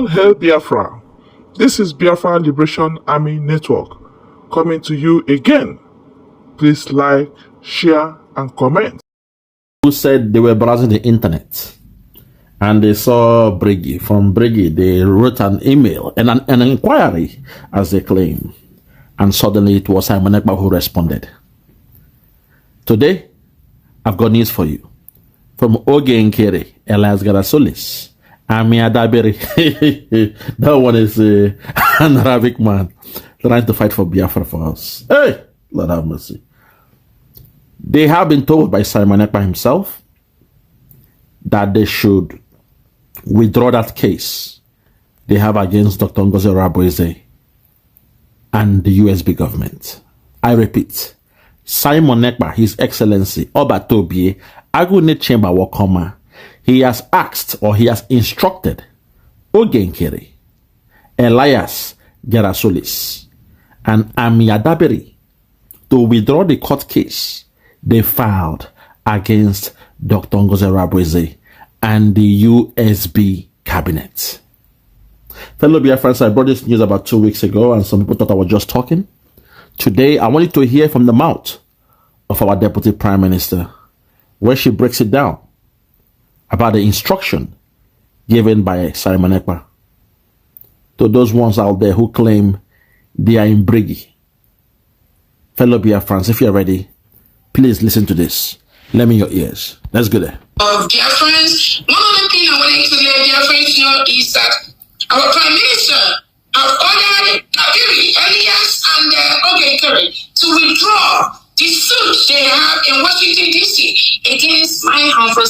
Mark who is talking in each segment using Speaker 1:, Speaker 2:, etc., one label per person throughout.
Speaker 1: All hail Biafra. This is Biafra Liberation Army Network coming to you again. Please like, share, and comment.
Speaker 2: Who said they were browsing the internet and they saw Briggy. From Briggy, they wrote an email and an inquiry, as they claim. And suddenly it was Simon Ekpa who responded. Today, I've got news for you. From Oge Nkere, Elias Garasolis, Ami Adaberi. That one is an Arabic man trying to fight for Biafra for us. Hey, Lord have mercy. They have been told by Simon Ekpa himself that they should withdraw that case they have against Dr. Ngozi Raboeze and the USB government. I repeat, Simon Ekpa, His Excellency Obatobie Agune Chamber Wakoma, he has asked or he has instructed Oge Nkere, Elias Gerasolis, and Ami Adaberi to withdraw the court case they filed against Dr. Ngozi Raboeze and the USB cabinet. Fellow Biafrans, I brought this news about 2 weeks ago and some people thought I was just talking. Today, I want you to hear from the mouth of our Deputy Prime Minister, where she breaks it down about the instruction given by Simon Ekpa to those ones out there who claim they are in Briggy. Fellow Biafrans, if you're ready, please listen to this. Let me in your ears. Let's go there.
Speaker 3: Of Biafrans, one other thing I wanted to let Biafrans know is that our Prime Minister have ordered Kabiri, Elias, and Oge Nkere to withdraw the suit they have in Washington, D.C. against my Humphrey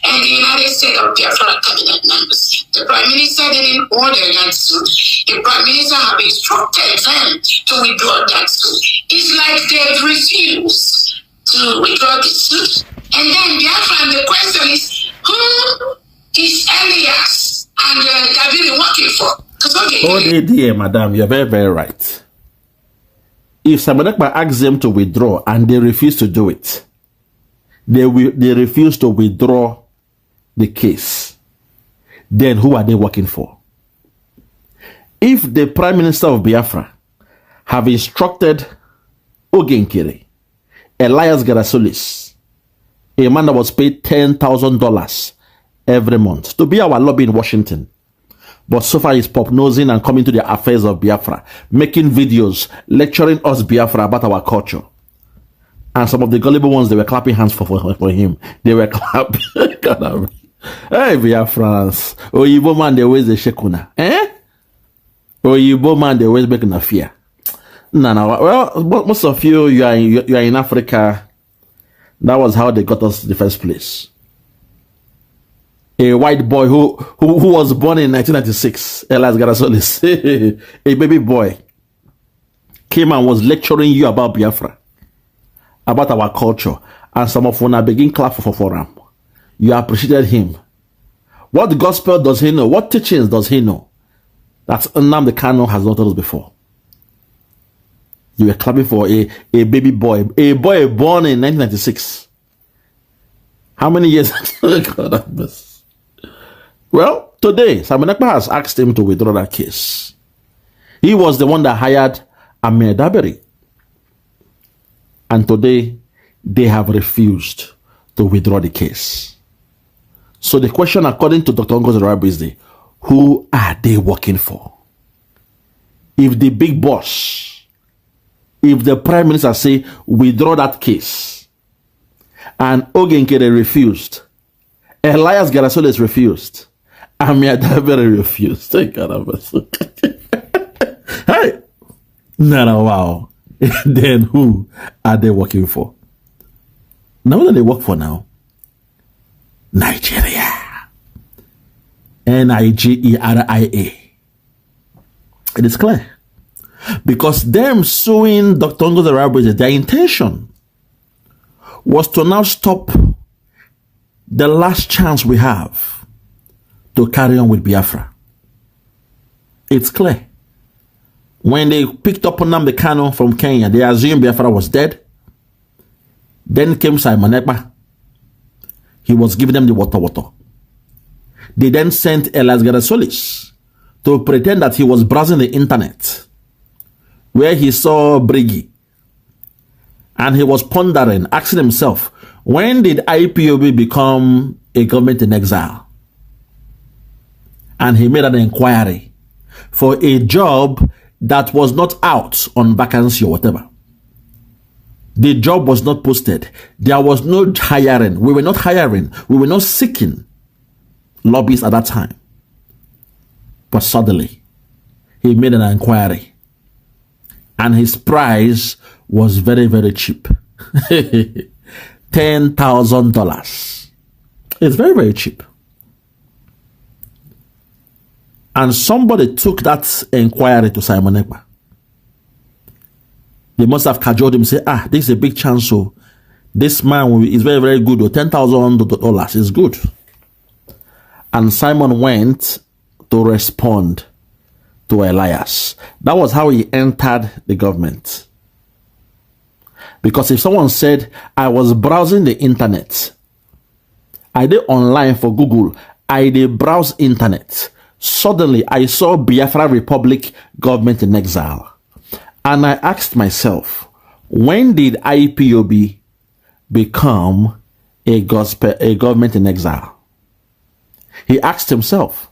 Speaker 3: and the United States of Biafra cabinet members. The Prime Minister didn't order that suit. The Prime Minister have instructed them to withdraw that suit. It's like they've refused to withdraw the suit. And then Biafra, the question is, who is Elias and Kabiri working for?
Speaker 2: Oh, dear, madam, you're very, very right. If Simon Ekpa asks them to withdraw and they refuse to do it, they refuse to withdraw the case, then who are they working for? If the Prime Minister of Biafra have instructed Oge Nkere, Elias Gerasolis, a man that was paid $10,000 every month to be our lobby in Washington, but so far he's pop-nosing and coming to the affairs of Biafra, making videos, lecturing us Biafra about our culture. And some of the gullible ones, they were clapping hands for him. They were clapping. Hey, Biafrans. Oyibo man, they always the shekuna. Eh? Oyibo man, they always making a fear. No. Well, most of you are in Africa. That was how they got us to the first place. A white boy who was born in 1996, Elias Garasolis, a baby boy, came and was lecturing you about Biafra, about our culture, and some of you begin clap for him. You appreciated him. What gospel does he know? What teachings does he know? That Nnamdi Kanu has not told us before. You were clapping for a baby boy, a boy born in 1996. How many years? God, well, today, Simon Ekpa has asked him to withdraw that case. He was the one that hired Ami Adaberi. And today, they have refused to withdraw the case. So the question, according to Dr. Ngozi Raboeze, who are they working for? If the big boss, if the Prime Minister say, withdraw that case, and Oge Nkere refused, Elias Gerasolis refused, Ami Adaberi refused. Hey, no, wow. Then who are they working for? Now, what do they work for now? Nigeria. Nigeria. It is clear. Because them suing Dr. Ngozi Raboeze, their intention was to now stop the last chance we have to carry on with Biafra. It's clear. When they picked up Nnamdi Kanu from Kenya, they assumed Biafra was dead. Then came Simon Ekpa. He was giving them the water. They then sent Elias Gerasolis to pretend that he was browsing the internet, where he saw Briggy, and he was pondering, asking himself, when did IPOB become a government in exile? And he made an inquiry for a job that was not out on vacancy or whatever. The job was not posted. There was no hiring. We were not hiring. We were not seeking lobbyists at that time. But suddenly, he made an inquiry. And his price was very, very cheap. $10,000. It's very, very cheap. And somebody took that inquiry to Simon Ekpa. They must have cajoled him and say, this is a big chance. So this man is very, very good. $10,000 is good. And Simon went to respond to Elias. That was how he entered the government. Because if someone said, I was browsing the internet, I did online for Google, I did browse internet. Suddenly, I saw Biafra Republic government in exile. And I asked myself, when did IPOB become a government in exile? He asked himself,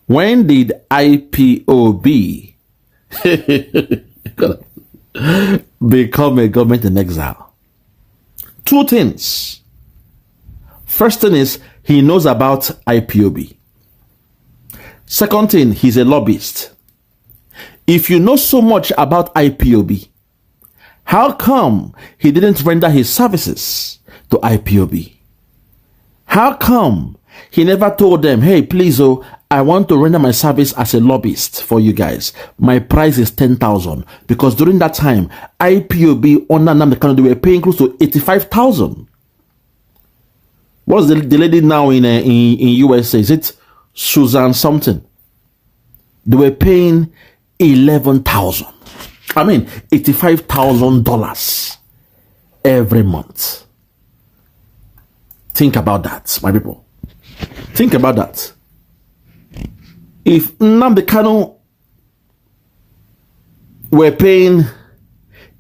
Speaker 2: when did IPOB become a government in exile? Two things. First thing is, he knows about IPOB. Second thing, he's a lobbyist. If you know so much about IPOB, how come he didn't render his services to IPOB? How come he never told them, hey, please, I want to render my service as a lobbyist for you guys. My price is 10,000. Because during that time, IPOB under Nnamdi Kanu, they were paying close to 85,000. What's the lady now in USA? Is it Susan something? They were paying 11,000. I mean, $85,000 every month. Think about that, my people. Think about that. If Nnamdi Kanu were paying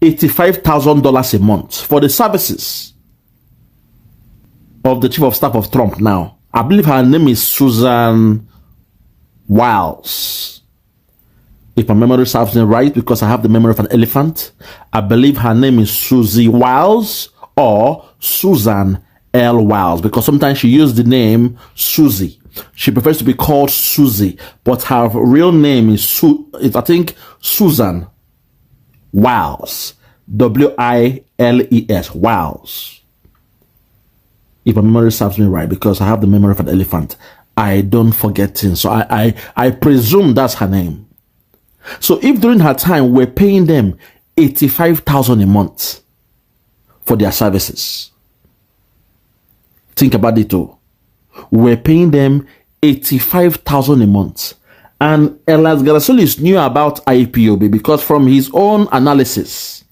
Speaker 2: $85,000 a month for the services of the chief of staff of Trump now, I believe her name is Susan Wiles. If my memory serves me right, because I have the memory of an elephant, I believe her name is Susie Wiles or Susan L. Wiles, because sometimes she used the name Susie. She prefers to be called Susie, but her real name is I think Susan Wiles. Wiles. Wiles. If my memory serves me right, because I have the memory of an elephant, I don't forget things. So I presume that's her name. So if during her time we're paying them $85,000 a month for their services, think about it too. We're paying them $85,000 a month. And Elias Garasolis knew about IPOB because from his own analysis,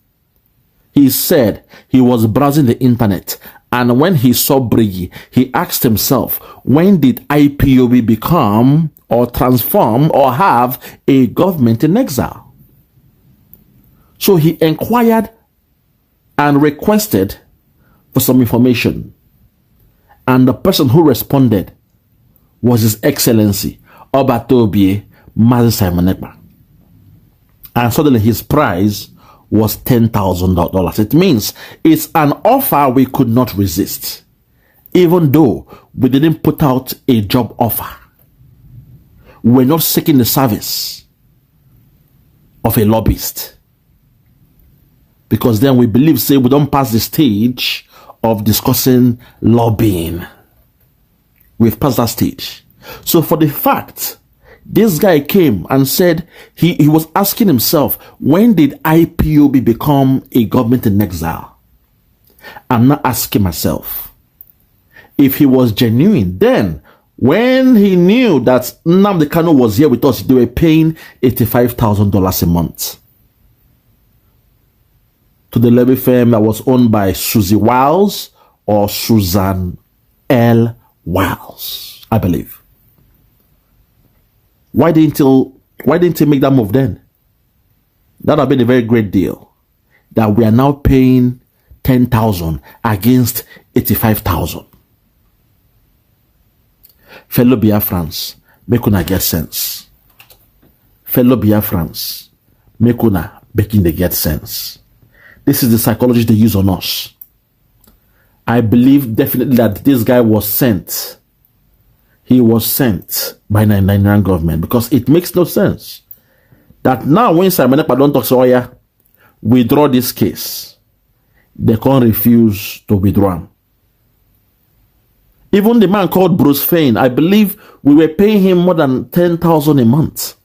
Speaker 2: he said he was browsing the internet. And when he saw Briggy, he asked himself, when did IPOB become or transform or have a government in exile? So he inquired and requested for some information. And the person who responded was His Excellency Obatobie Mazi Simon Ekpa. And suddenly his price was $10,000. It means it's an offer we could not resist, even though we didn't put out a job offer. We're not seeking the service of a lobbyist, because then we believe, say, we don't pass the stage of discussing lobbying. We've passed that stage. So for the fact this guy came and said he was asking himself, when did IPOB become a government in exile? I'm not asking myself, if he was genuine, then when he knew that Nnamdi Kanu was here with us, they were paying $85,000 a month to the levy firm that was owned by Susie Wiles or Susan L. Wiles, I believe. Why didn't he Why didn't he make that move then? That would have been a very great deal. That we are now paying 10,000 against 85,000. Fellow Biafrans, make una get sense. Fellow Biafrans, make una begin to get sense. This is the psychology they use on us. I believe definitely that this guy was sent. He was sent by the Nigerian government, because it makes no sense that now when Simon Ekpa don't talk, so yeah, withdraw this case, they can't refuse to withdraw him. Even the man called Bruce Fain, I believe we were paying him more than 10,000 a month.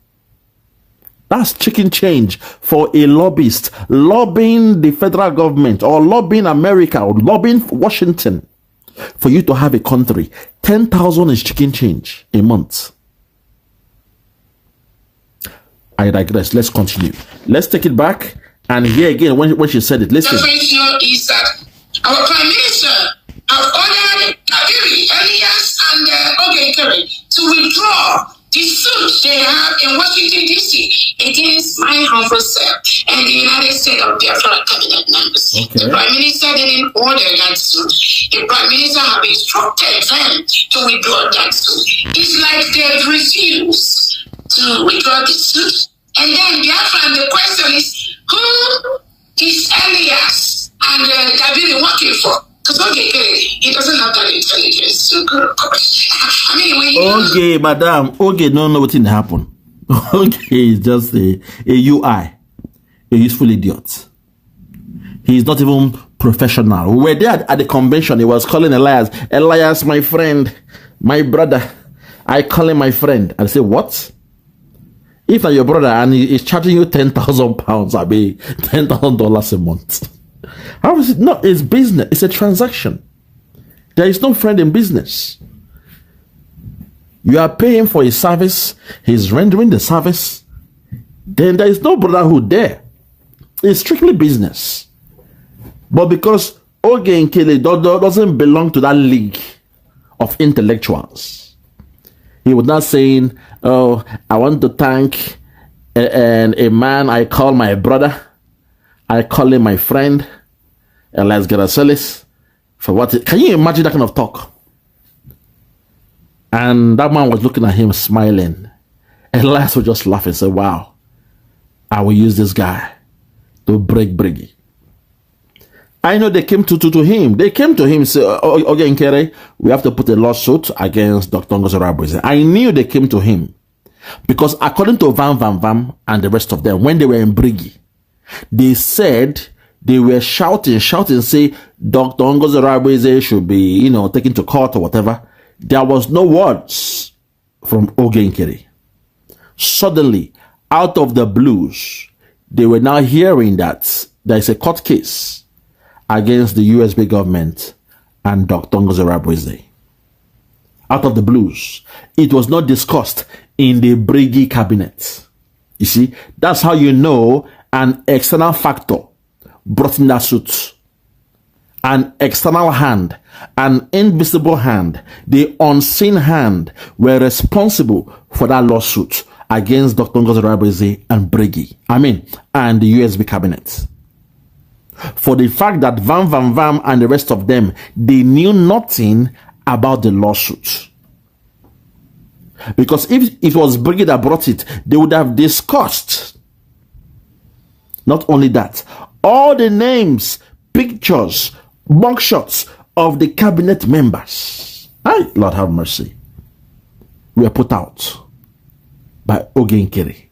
Speaker 2: That's chicken change for a lobbyist lobbying the federal government, or lobbying America, or lobbying Washington for you to have a country. 10,000 is chicken change a month. I digress. Let's continue. Let's take it back and hear again when she said it. Listen.
Speaker 3: Is that our Prime Minister have ordered Kabiri, Elias, and Ogekere to withdraw the suit they have in Washington, D.C. against my humble self and the United States of Biafra cabinet members.
Speaker 2: Okay.
Speaker 3: The Prime Minister didn't order that suit. The Prime Minister have instructed them to withdraw that suit. It's like they've refused to withdraw the suit. And then Biafra, the question is, who is Elias and Kabiri working for? Because he doesn't have that intelligence to go. I mean, when you...
Speaker 2: Okay, madam. Okay, no, what didn't happen. Okay, is just a UI, a useful idiot. He's not even professional. We were there at the convention. He was calling Elias, my friend, my brother. I call him my friend. I say, what? If you're your brother and he's charging you 10,000 pounds, I mean, $10,000 a month. How is it? No, it's business. It's a transaction. There is no friend in business. You are paying for a service. He's rendering the service. Then there is no brotherhood there. It's strictly business. But because Oge Nkele doesn't belong to that league of intellectuals, he was not saying, oh, I want to thank a man I call my brother. I call him my friend. Elias Geraselis, for what? Can you imagine that kind of talk? And that man was looking at him smiling. Elias was just laughing, say, wow, I will use this guy to break Briggy. I know they came to him. They came to him, say, okay, Nkere, we have to put a lawsuit against Dr. Ngozi Rabweze. I knew they came to him because according to Vam and the rest of them, when they were in Briggy, they said they were shouting, say Dr. Ngozi Rabweze should be, taken to court or whatever. There was no words from Oge Nkere. Suddenly, out of the blues, they were now hearing that there is a court case against the USB government and Dr. Ngozi Rabweze. Out of the blues. It was not discussed in the Briggy cabinet. You see, that's how you know an external factor brought in that suit. An external hand, an invisible hand, the unseen hand were responsible for that lawsuit against Dr. Ngozi Rabweze and Briggy. And the USB cabinet. For the fact that Vam and the rest of them, they knew nothing about the lawsuit. Because if it was Briggy that brought it, they would have discussed. Not only that, all the names, pictures, mugshots of the cabinet members, Lord have mercy, were put out by Oge Nkere.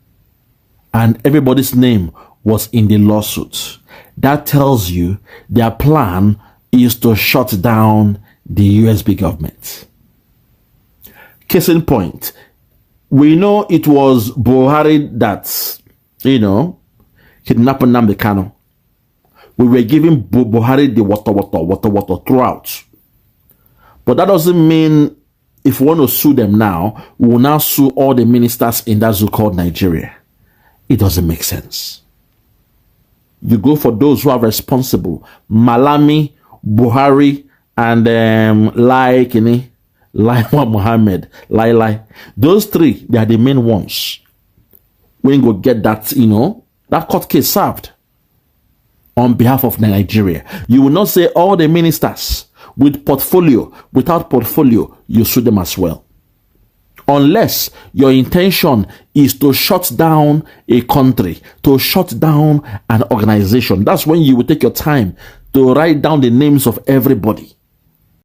Speaker 2: And everybody's name was in the lawsuit. That tells you their plan is to shut down the USB government. Case in point, we know it was Buhari that, kidnapped Nnamdi Kanu. We were giving Buhari the water throughout. But that doesn't mean if we want to sue them now, we will now sue all the ministers in that zoo called Nigeria. It doesn't make sense. You go for those who are responsible. Malami, Buhari, and Lai Mohammed. Those three, they are the main ones. when you get that, that court case served on behalf of Nigeria. You will not say all the ministers with portfolio, without portfolio, you sue them as well. Unless your intention is to shut down a country, to shut down an organization. That's when you will take your time to write down the names of everybody